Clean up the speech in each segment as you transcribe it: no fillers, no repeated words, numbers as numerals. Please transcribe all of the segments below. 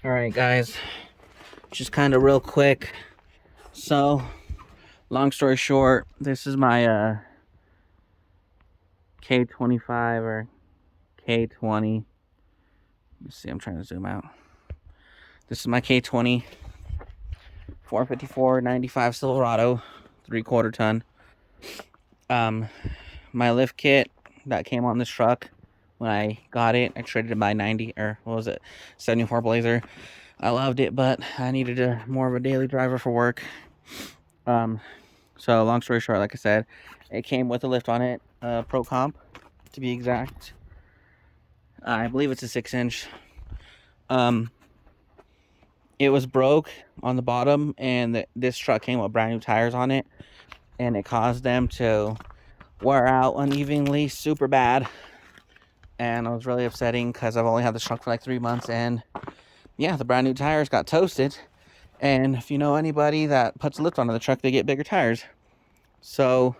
All right, guys, just kind of real quick. So, long story short, this is my K25 or K20. Let's see, I'm trying to zoom out. This is my K20 454 95 Silverado, 3/4 ton. My lift kit that came on this truck when I got it, I traded it by 90, or what was it, 74 Blazer. I loved it, but I needed more of a daily driver for work. So long story short, like I said, it came with a lift on it, Pro Comp to be exact. I believe it's a 6-inch. It was broke on the bottom, and this truck came with brand new tires on it, and it caused them to wear out unevenly, super bad. And it was really upsetting because I've only had this truck for like 3 months, and yeah, the brand new tires got toasted. And if you know anybody that puts a lift onto the truck, they get bigger tires. So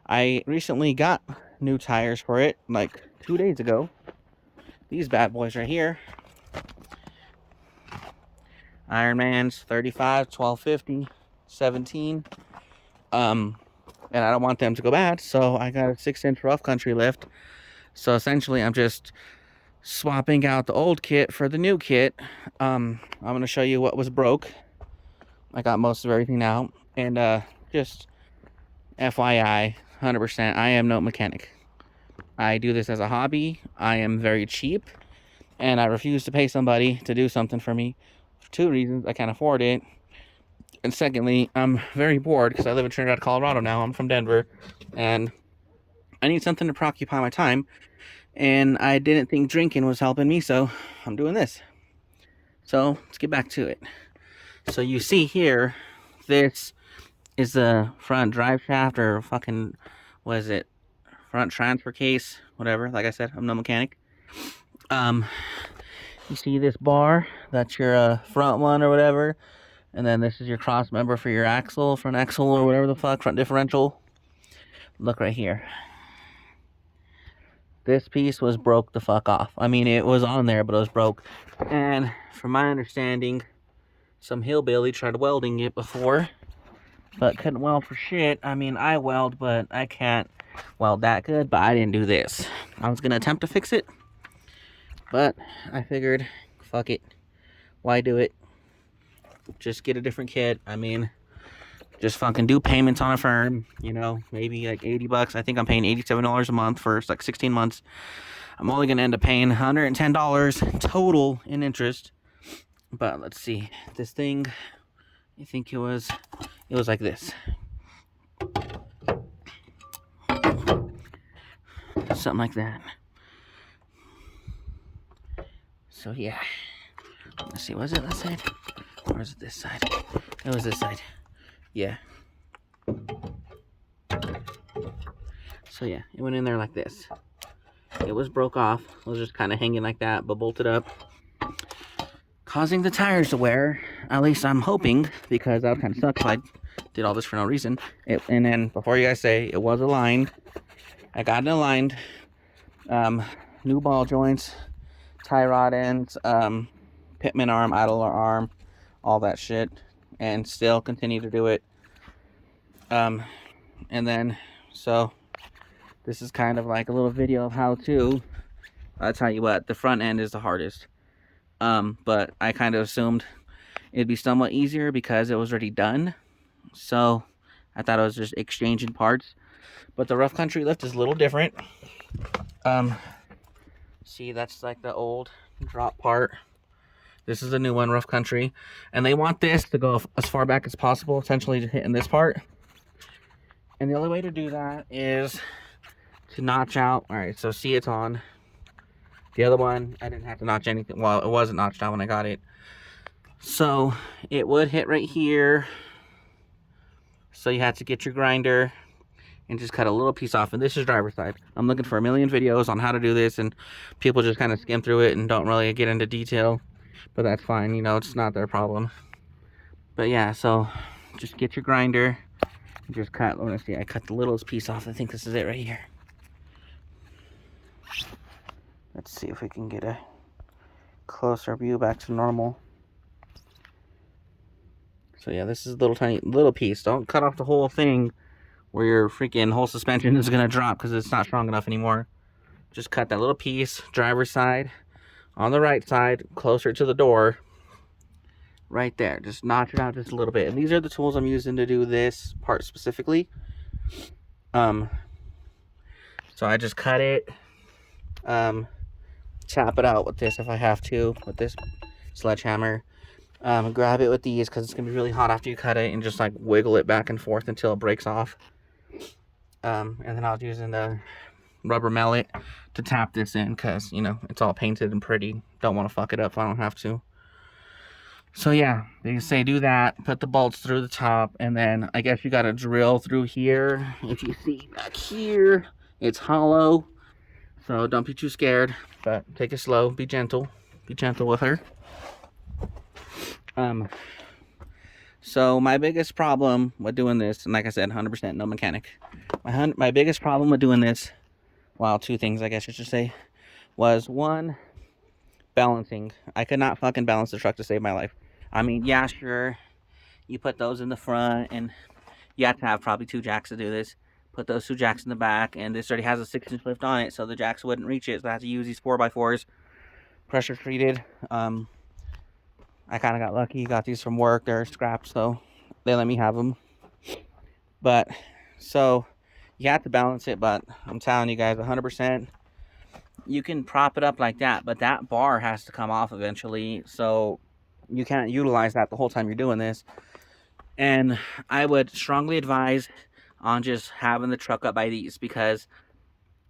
I recently got new tires for it like 2 days ago. These bad boys right here. Ironmans 35, 1250, 17. And I don't want them to go bad, so I got a 6-inch rough country lift. So essentially I'm just swapping out the old kit for the new kit. I'm going to show you what was broke. I got most of everything out. And just FYI, 100%, I am no mechanic. I do this as a hobby. I am very cheap, and I refuse to pay somebody to do something for me for 2 reasons. I can't afford it, and secondly, I'm very bored because I live in Trinidad, Colorado now. I'm from Denver, and I need something to preoccupy my time, and I didn't think drinking was helping me, so I'm doing this. So let's get back to it. So you see here, this is the front drive shaft, or fucking, what is it, front transfer case, whatever. Like I said, I'm no mechanic. You see this bar, that's your front one or whatever, and then this is your cross member for your axle, front axle or whatever the fuck, front differential. Look right here. This piece was broke the fuck off. I mean, it was on there, but it was broke. And from my understanding, some hillbilly tried welding it before, but couldn't weld for shit. I mean, I weld, but I can't weld that good, but I didn't do this. I was gonna attempt to fix it, but I figured, fuck it. Why do it? Just get a different kit. I mean, just fucking do payments on a firm, you know, maybe like $80. I think I'm paying $87 a month for like 16 months. I'm only gonna end up paying $110 total in interest. But let's see, this thing, I think it was like this. Something like that. So yeah, let's see, was it that side? Or is it this side? It was this side. Yeah. So yeah, it went in there like this. It was broke off. It was just kind of hanging like that, but bolted up, causing the tires to wear. At least I'm hoping, because that would kind of suck if I did all this for no reason. And then before you guys say, it was aligned. I got it aligned. New ball joints, tie rod ends, pitman arm, idler arm, all that shit, and still continue to do it. And then, so this is kind of like a little video of how to. I'll tell you what, the front end is the hardest. But I kind of assumed it'd be somewhat easier because it was already done. So I thought it was just exchanging parts. But the rough country lift is a little different. See, that's like the old drop part. This is a new one, rough country. And they want this to go as far back as possible, essentially to hitting this part. And the only way to do that is to notch out. All right, so see, it's on. The other one, I didn't have to notch anything. Well, it wasn't notched out when I got it. So it would hit right here. So you had to get your grinder and just cut a little piece off. And this is driver's side. I'm looking for a million videos on how to do this, and people just kind of skim through it and don't really get into detail. But that's fine, you know, it's not their problem. But yeah, so just get your grinder. Just cut, let me see, I cut the littlest piece off. I think this is it right here. Let's see if we can get a closer view back to normal. So yeah, this is a little piece. Don't cut off the whole thing where your freaking whole suspension is gonna drop because it's not strong enough anymore. Just cut that little piece, driver's side, on the right side, closer to the door. Right there. Just notch it out just a little bit. And these are the tools I'm using to do this part specifically. So I just cut it, chop it out with this if I have to, with this sledgehammer. Grab it with these because it's gonna be really hot after you cut it, and just like wiggle it back and forth until it breaks off. And then I was using the rubber mallet to tap this in because, you know, it's all painted and pretty. Don't want to fuck it up if I don't have to. So yeah, they say do that, put the bolts through the top, and then I guess you gotta drill through here. If you see back here, it's hollow, so don't be too scared, but take it slow, be gentle with her. So my biggest problem with doing this, and like I said, 100% no mechanic. My biggest problem with doing this, well, two things I guess I should say, was one, balancing. I could not fucking balance the truck to save my life. I mean, yeah, sure, you put those in the front, and you have to have probably 2 jacks to do this. Put those 2 jacks in the back, and this already has a 6-inch lift on it, so the jacks wouldn't reach it, so I have to use these 4x4s, pressure treated. I kind of got lucky, got these from work, they're scraps, so they let me have them. But, so, you have to balance it, but I'm telling you guys, 100%, you can prop it up like that, but that bar has to come off eventually, so you can't utilize that the whole time you're doing this. And I would strongly advise on just having the truck up by these, because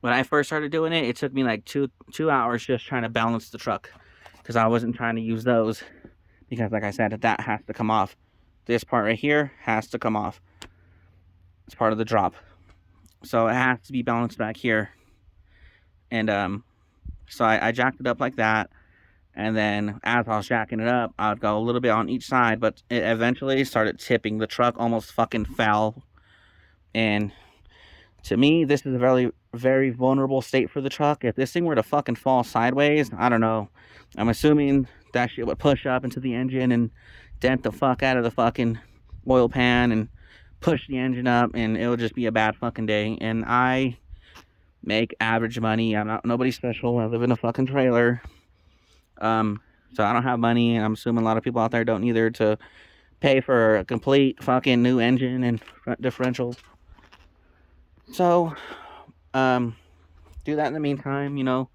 when I first started doing it, it took me like two hours just trying to balance the truck, because I wasn't trying to use those, because like I said, that has to come off. This part right here has to come off. It's part of the drop, so it has to be balanced back here. And so I jacked it up like that. And then as I was jacking it up, I would go a little bit on each side, but it eventually started tipping. The truck almost fucking fell. And to me, this is a very, very vulnerable state for the truck. If this thing were to fucking fall sideways, I don't know. I'm assuming that shit would push up into the engine and dent the fuck out of the fucking oil pan and push the engine up, and it would just be a bad fucking day. And I make average money. I'm not nobody special. I live in a fucking trailer. So I don't have money, and I'm assuming a lot of people out there don't either, to pay for a complete fucking new engine and front differentials. So, do that in the meantime, you know,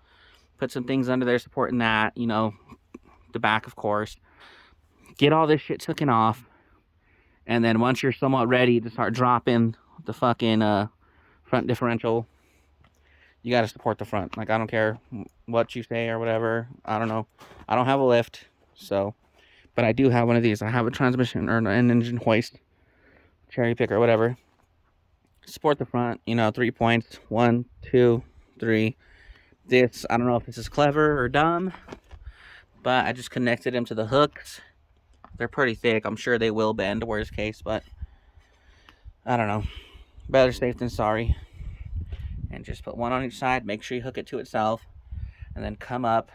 put some things under there supporting that, you know, the back, of course. Get all this shit taken off, and then once you're somewhat ready to start dropping the fucking, front differential, you gotta support the front. Like, I don't care what you say or whatever. I don't know. I don't have a lift, so, but I do have one of these. I have a transmission or an engine hoist, cherry picker, whatever. Support the front, you know, 3 points. 1, 2, 3. This, I don't know if this is clever or dumb, but I just connected them to the hooks. They're pretty thick. I'm sure they will bend, worst case, but I don't know. Better safe than sorry. And just put one on each side. Make sure you hook it to itself, and then come up.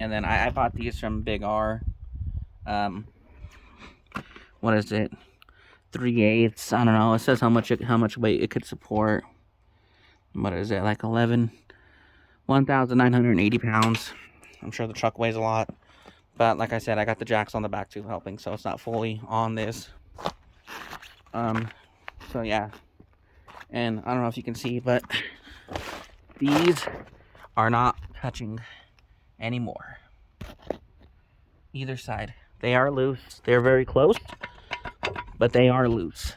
And then I bought these from Big R. What is it? 3/8. I don't know. It says how much weight it could support. What is it? Like 1,980 pounds. I'm sure the truck weighs a lot, but like I said, I got the jacks on the back too helping, so it's not fully on this. So yeah. And I don't know if you can see, but these are not touching anymore. Either side. They are loose. They're very close, but they are loose.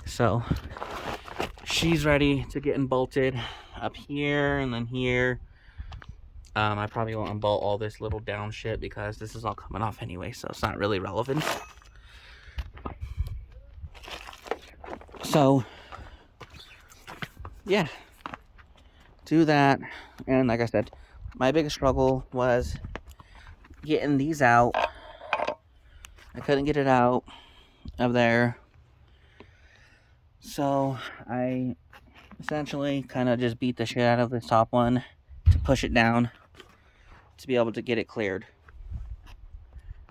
So she's ready to get bolted up here and then here. I probably won't unbolt all this little down shit because this is all coming off anyway, so it's not really relevant. So yeah, do that. And like I said, my biggest struggle was getting these out. I couldn't get it out of there, so I essentially kind of just beat the shit out of this top one to push it down to be able to get it cleared.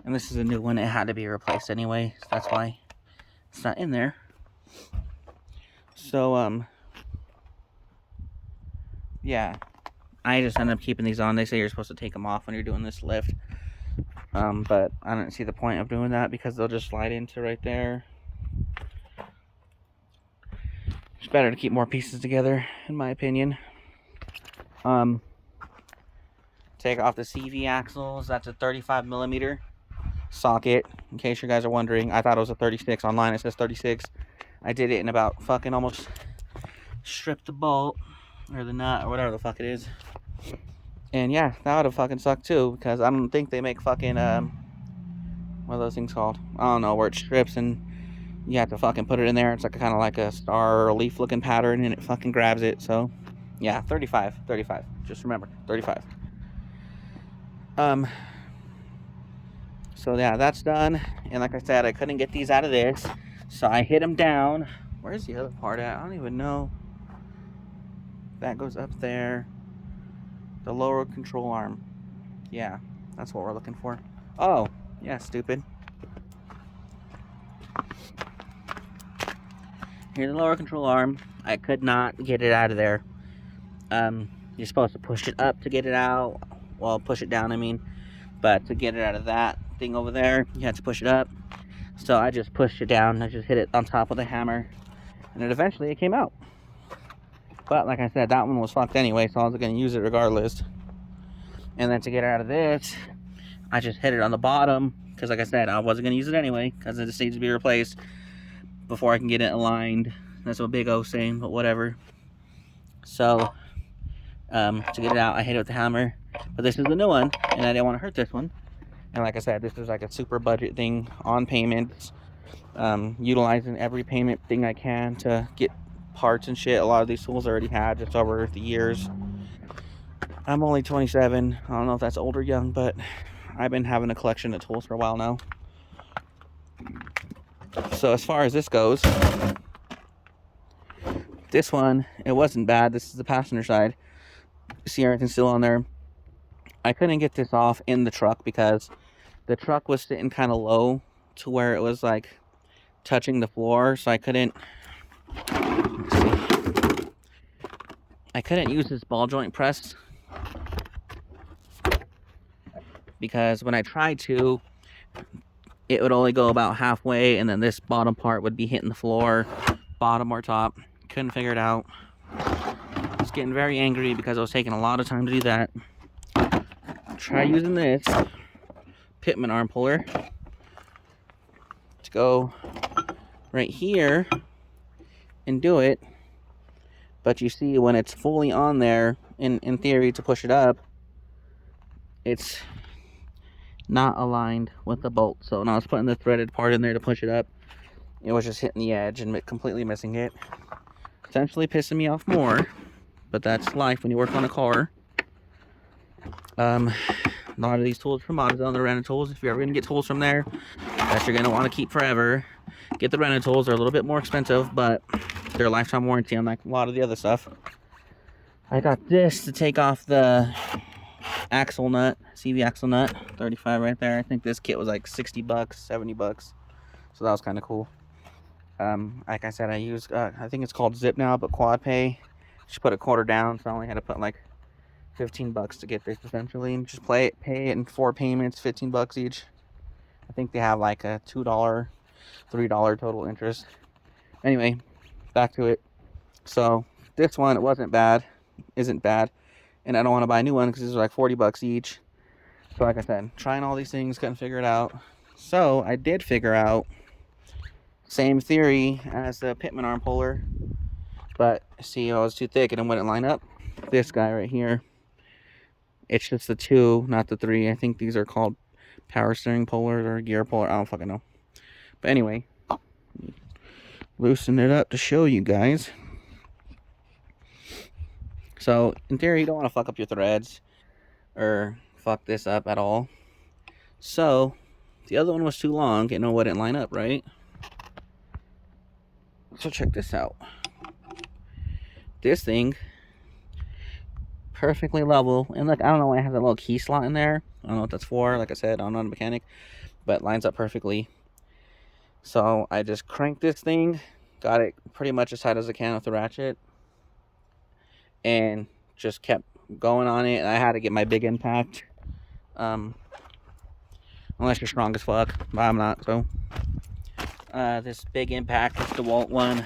And this is a new one. It had to be replaced anyway, so that's why it's not in there. So, yeah. I just ended up keeping these on. They say you're supposed to take them off when you're doing this lift. But I don't see the point of doing that because they'll just slide into right there. It's better to keep more pieces together, in my opinion. Take off the CV axles. That's a 35 millimeter socket. In case you guys are wondering, I thought it was a 36. Online it says 36. I did it in about fucking almost stripped the bolt or the nut or whatever the fuck it is. And yeah, that would have fucking sucked too because I don't think they make fucking what are those things called? I don't know, where it strips and you have to fucking put it in there. It's like kind of like a star or a leaf looking pattern and it fucking grabs it. So yeah, 35. Just remember, 35. So yeah, that's done. And like I said, I couldn't get these out of this, so I hit them down. Where's the other part at? I don't even know. That goes up there. The lower control arm. Yeah, that's what we're looking for. Oh, yeah, stupid. Here's the lower control arm. I could not get it out of there. You're supposed to push it up to get it out. Well, push it down, I mean. But to get it out of that thing over there, you have to push it up. So I just pushed it down. I just hit it on top with a hammer. And it eventually came out. But like I said, that one was fucked anyway, so I was going to use it regardless. And then to get it out of this, I just hit it on the bottom. Because like I said, I wasn't going to use it anyway. Because it just needs to be replaced before I can get it aligned. That's what Big O's saying, but whatever. So, to get it out, I hit it with the hammer. But this is the new one, and I didn't want to hurt this one. And like I said, this is like a super budget thing on payments. Utilizing every payment thing I can to get parts and shit. A lot of these tools I already had just over the years. I'm only 27. I don't know if that's old or young, but I've been having a collection of tools for a while now. So as far as this goes, this one, it wasn't bad. This is the passenger side. See, everything's still on there. I couldn't get this off in the truck because the truck was sitting kind of low to where it was like touching the floor, so I couldn't use this ball joint press because when I tried to, it would only go about halfway and then this bottom part would be hitting the floor, bottom or top. Couldn't figure it out. I was getting very angry because I was taking a lot of time to do that. Try using this Pitman arm puller to go right here and do it, but you see when it's fully on there, in theory, to push it up, it's not aligned with the bolt. So when I was putting the threaded part in there to push it up, it was just hitting the edge and completely missing it. Essentially pissing me off more, but that's life when you work on a car. A lot of these tools from AutoZone, the rented tools, if you're ever going to get tools from there that you're going to want to keep forever, get the rented tools. They're a little bit more expensive, but they're a lifetime warranty on like a lot of the other stuff. I got this to take off the axle nut, CV axle nut, 35 right there. I think this kit was like 60 bucks, 70 bucks. So that was kind of cool. Like I said, I use, I think it's called Zip now, but Quad Pay. Just put a quarter down, so I only had to put like 15 bucks to get this essentially. And just pay it in 4 payments, 15 bucks each. I think they have like a $2, $3 total interest. Anyway, back to it. So this one, it isn't bad, and I don't want to buy a new one because these are like 40 bucks each. So like I said, trying all these things, couldn't figure it out. So I did figure out, same theory as the Pitman arm puller, but see, it was too thick and it wouldn't line up. This guy right here, it's just the 2, not the 3. I think these are called power steering pullers or gear puller. I don't fucking know. But anyway, loosen it up to show you guys. So in theory, you don't want to fuck up your threads or fuck this up at all. So the other one was too long and it wouldn't line up, right? So check this out. This thing perfectly level. And look, I don't know why it has a little key slot in there. I don't know what that's for. Like I said, I'm not a mechanic, but lines up perfectly. So I just cranked this thing, got it pretty much as tight as I can with the ratchet, and just kept going on it. And I had to get my big impact, unless you're strong as fuck, but I'm not. So this big impact is the DeWalt one.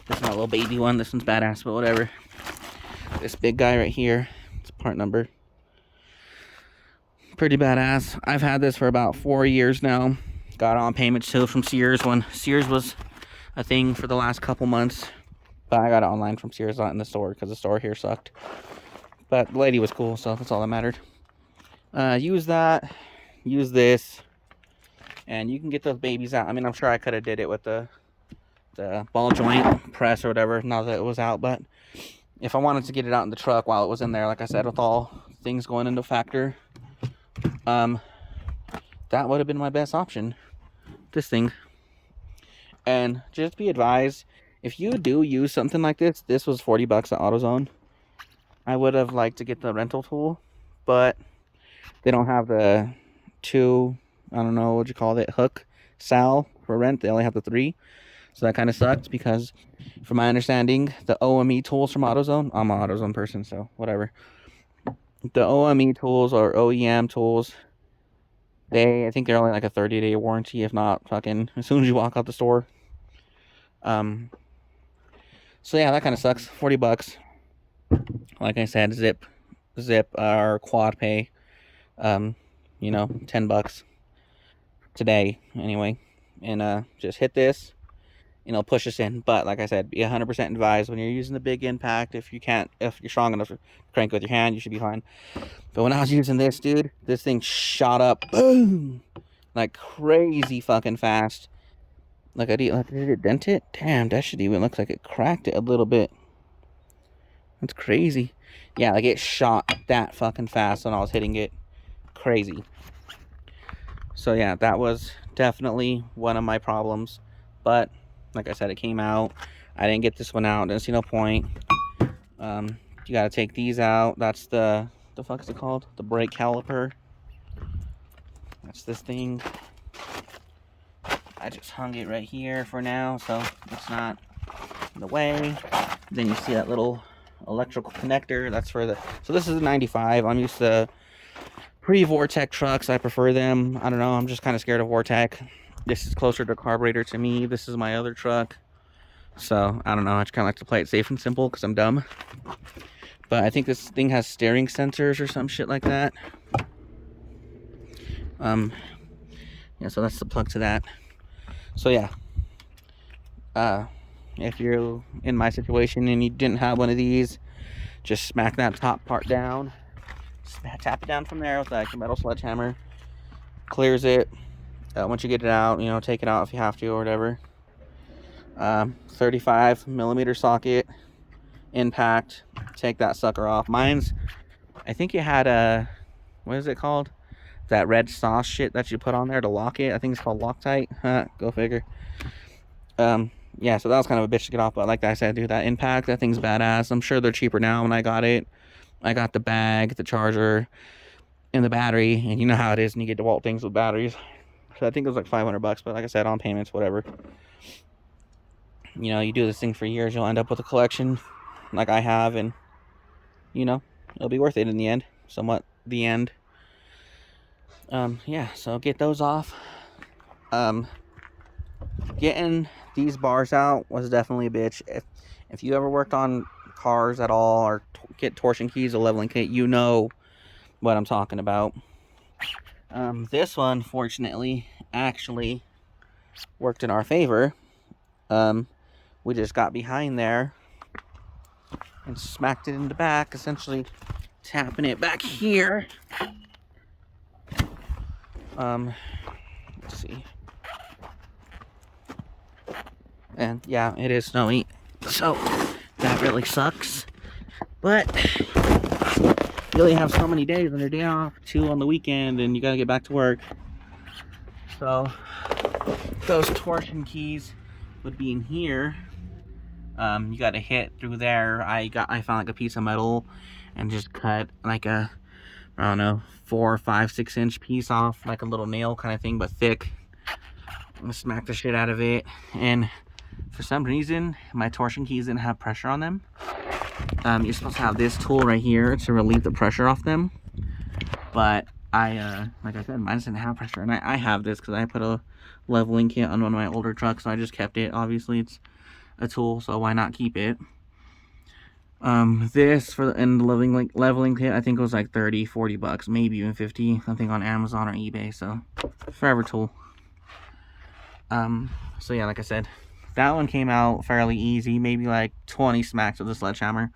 This is my little baby one. This one's badass, but whatever. This big guy right here, it's part number. Pretty badass. I've had this for about 4 years now. Got on payments too from Sears when Sears was a thing for the last couple months. But I got it online from Sears, not in the store, because the store here sucked. But the lady was cool, so that's all that mattered. Use that. Use this. And you can get those babies out. I mean, I'm sure I could have did it with the ball joint press or whatever, now that it was out. But if I wanted to get it out in the truck while it was in there, like I said, with all things going into factor, that would have been my best option. This thing. And just be advised, if you do use something like this was 40 bucks at AutoZone. I would have liked to get the rental tool, but they don't have the 2, I don't know what you call it, hook sal for rent. They only have the 3. So that kind of sucks, because from my understanding, the OME tools from AutoZone, I'm an AutoZone person, so whatever. The OME tools or OEM tools, I think they're only like a 30-day warranty, if not fucking as soon as you walk out the store. So yeah, that kind of sucks. 40 bucks. Like I said, zip or quad pay. 10 bucks today anyway. And just hit this, push us in. But like I said, be 100% advised when you're using the big impact. If you're strong enough to crank with your hand, you should be fine. But when I was using this, dude, this thing shot up, boom, like crazy fucking fast. Did it dent it? Damn, that shit even looks like it cracked it a little bit. That's crazy. Yeah, like it shot that fucking fast when I was hitting it. Crazy. So yeah, that was definitely one of my problems. But like I said, it came out. I didn't get this one out. Didn't see no point. You gotta take these out. That's the fuck is it called? The brake caliper. That's this thing. I just hung it right here for now, so it's not in the way. Then you see that little electrical connector. That's for so this is a 95. I'm used to pre-Vortec trucks. I prefer them. I don't know. I'm just kind of scared of Vortec. This is closer to carburetor to me. This is my other truck. So, I don't know. I just kind of like to play it safe and simple because I'm dumb. But I think this thing has steering sensors or some shit like that. Yeah, so that's the plug to that. So, yeah. If you're in my situation and you didn't have one of these, just smack that top part down. Tap it down from there with like a metal sledgehammer. Clears it. Once you get it out, take it out if you have to or whatever. 35 millimeter socket impact. Take that sucker off. Mine's, I think it had a, what is it called? That red sauce shit that you put on there to lock it. I think it's called Loctite. Go figure. Yeah, so that was kind of a bitch to get off, but like I said, dude, that impact, that thing's badass. I'm sure they're cheaper now. When I got it, I got the bag, the charger, and the battery, and you know how it is when you get DeWalt things with batteries. So I think it was like 500 bucks, but like I said, on payments, whatever. You do this thing for years, you'll end up with a collection like I have, and it'll be worth it in the end. Somewhat the end. Yeah, so get those off. Getting these bars out was definitely a bitch. If you ever worked on cars at all or get torsion keys, a leveling kit, you know what I'm talking about. This one, fortunately, actually worked in our favor. We just got behind there and smacked it in the back, essentially tapping it back here. Let's see. And yeah, it is snowy, so that really sucks. But you only have so many days on your day off, 2 on the weekend, and you gotta get back to work. So those torsion keys would be in here. You gotta hit through there. I found like a piece of metal and just cut like a, I don't know, 4, 5, 6 inch piece off, like a little nail kind of thing, but thick. And smack the shit out of it. And for some reason, my torsion keys didn't have pressure on them. You're supposed to have this tool right here to relieve the pressure off them. But like I said, mine didn't have pressure. And I have this because I put a leveling kit on one of my older trucks, so I just kept it. Obviously, it's a tool, so why not keep it? This for the leveling kit, I think it was like 30, 40 bucks, maybe even 50, I think on Amazon or eBay. So forever tool. So yeah, like I said, that one came out fairly easy, maybe like 20 smacks with the sledgehammer.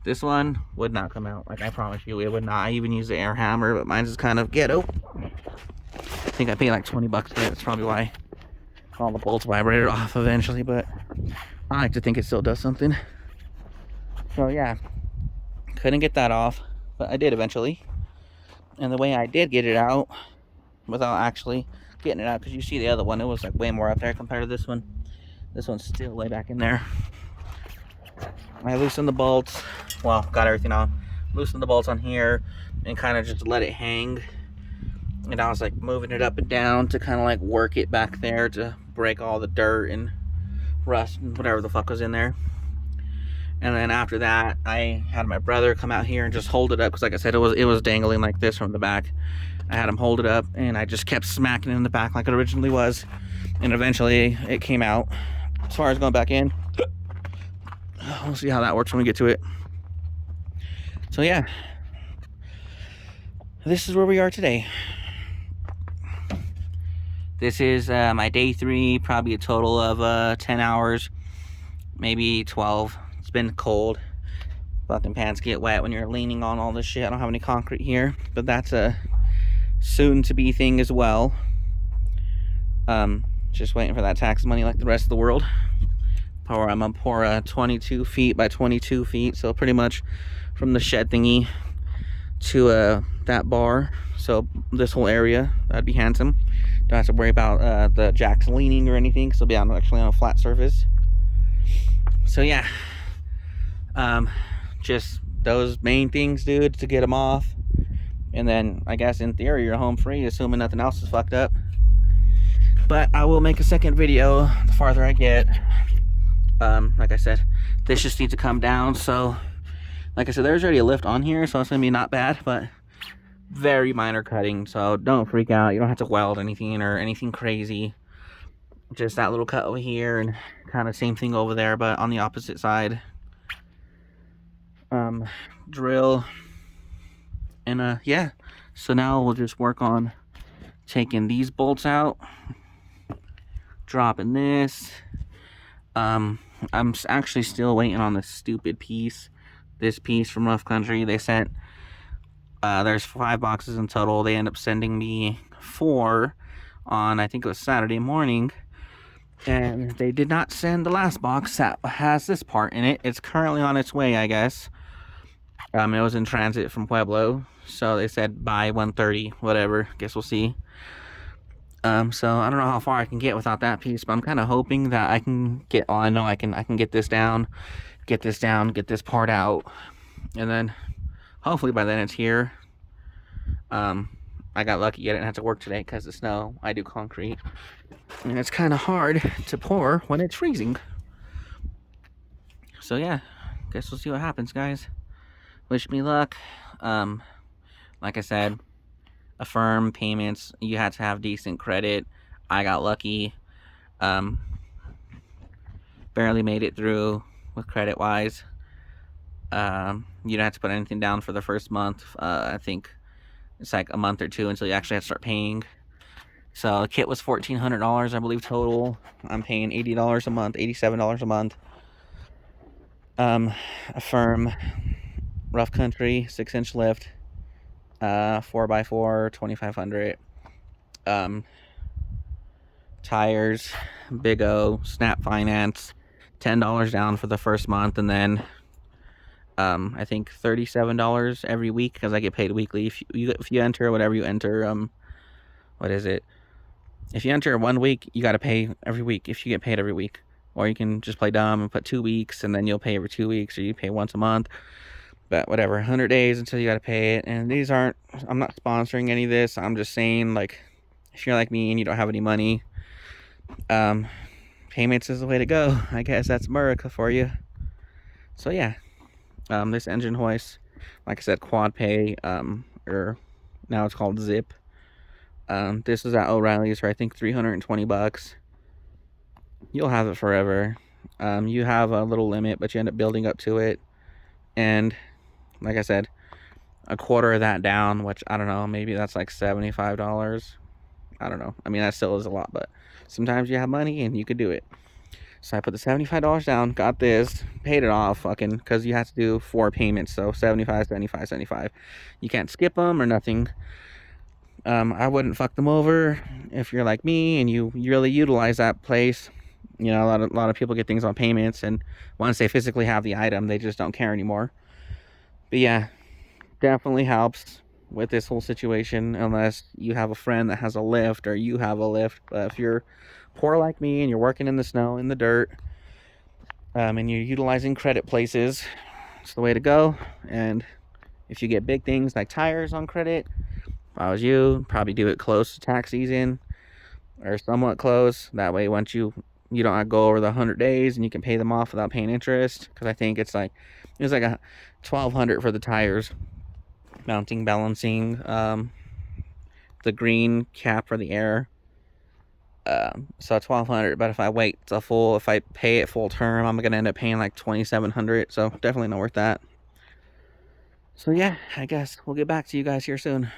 This one would not come out, like I promise you, it would not. I even use the air hammer, but mine's is kind of ghetto. I think I paid like 20 bucks for it. That's probably why all the bolts vibrated off eventually, but I like to think it still does something. So yeah, couldn't get that off, but I did eventually. And the way I did get it out, without actually getting it out, because you see the other one, it was like way more up there compared to this one. This one's still way back in there. I loosened the bolts, well, got everything on, loosened the bolts on here, and kind of just let it hang. And I was like moving it up and down to kind of like work it back there to break all the dirt and rust and whatever the fuck was in there. And then after that, I had my brother come out here and just hold it up, because like I said, it was dangling like this from the back. I had him hold it up, and I just kept smacking it in the back like it originally was, and eventually it came out. As far as going back in, we'll see how that works when we get to it. So yeah, this is where we are today. This is my day 3, probably a total of 10 hours, maybe 12. It's been cold. Fucking pants get wet when you're leaning on all this shit. I don't have any concrete here, but that's a soon-to-be thing as well. Just waiting for that tax money like the rest of the world. I'm gonna pour 22 feet by 22 feet, so pretty much from the shed thingy to that bar. So this whole area, that'd be handsome. Don't have to worry about the jacks leaning or anything, because it'll be actually on a flat surface. So yeah, just those main things, dude, to get them off. And then I guess in theory you're home free, assuming nothing else is fucked up. But I will make a second video the farther I get. Like I said, this just needs to come down. So like I said, there's already a lift on here, so it's gonna be not bad, but very minor cutting, so don't freak out. You don't have to weld anything or anything crazy. Just that little cut over here, and kind of same thing over there, but on the opposite side. Drill. And yeah, so now we'll just work on taking these bolts out, dropping this. I'm actually still waiting on this stupid piece, this piece from Rough Country. They sent there's 5 boxes in total. They end up sending me 4 on, I think it was Saturday morning, and they did not send the last box that has this part in it. It's currently on its way, I guess. It was in transit from Pueblo, so they said by 1:30, whatever. Guess we'll see. So I don't know how far I can get without that piece, but I'm kind of hoping that I can get. Oh, I know I can get this down, get this part out, and then hopefully by then it's here. I got lucky. I didn't have to work today because of snow. I do concrete, and it's kind of hard to pour when it's freezing. So yeah, guess we'll see what happens, guys. Wish me luck. Like I said, affirm payments. You had to have decent credit. I got lucky. Barely made it through with credit wise. You don't have to put anything down for the first month. I think it's like a month or two until you actually have to start paying. So the kit was $1,400, I believe, total. I'm paying $80 a month, $87 a month. Affirm, Rough Country, 6-inch lift, 4x4, 2,500. Tires, Big O, Snap Finance, $10 down for the first month, and then I think $37 every week because I get paid weekly. If you enter whatever you enter, what is it? If you enter 1 week, you got to pay every week if you get paid every week. Or you can just play dumb and put 2 weeks, and then you'll pay every 2 weeks, or you pay once a month. But whatever, 100 days until you got to pay it. And these aren't, I'm not sponsoring any of this. I'm just saying, like, if you're like me and you don't have any money, payments is the way to go. I guess that's America for you. So yeah, this engine hoist, like I said, quad pay, or now it's called Zip. This is at O'Reilly's for I think $320. You'll have it forever. You have a little limit, but you end up building up to it. And like I said, a quarter of that down, which I don't know, maybe that's like $75. I don't know. I mean, that still is a lot, but sometimes you have money and you could do it. So I put the $75 down, got this, paid it off, fucking, because you have to do 4 payments, so 75, 75, 75. You can't skip them or nothing. I wouldn't fuck them over if you're like me and you really utilize that place. You know, a lot of people get things on payments, and once they physically have the item, they just don't care anymore. But yeah, definitely helps with this whole situation, unless you have a friend that has a lift or you have a lift. But if you're poor like me and you're working in the snow, in the dirt, and you're utilizing credit places, it's the way to go. And if you get big things like tires on credit, if I was you, probably do it close to tax season or somewhat close. That way, once you don't go over the 100 days and you can pay them off without paying interest. Because I think it was like a $1,200 for the tires, mounting, balancing, the green cap for the air. So $1,200. But if I pay it full term, I'm gonna end up paying like $2,700. So definitely not worth that. So yeah, I guess we'll get back to you guys here soon.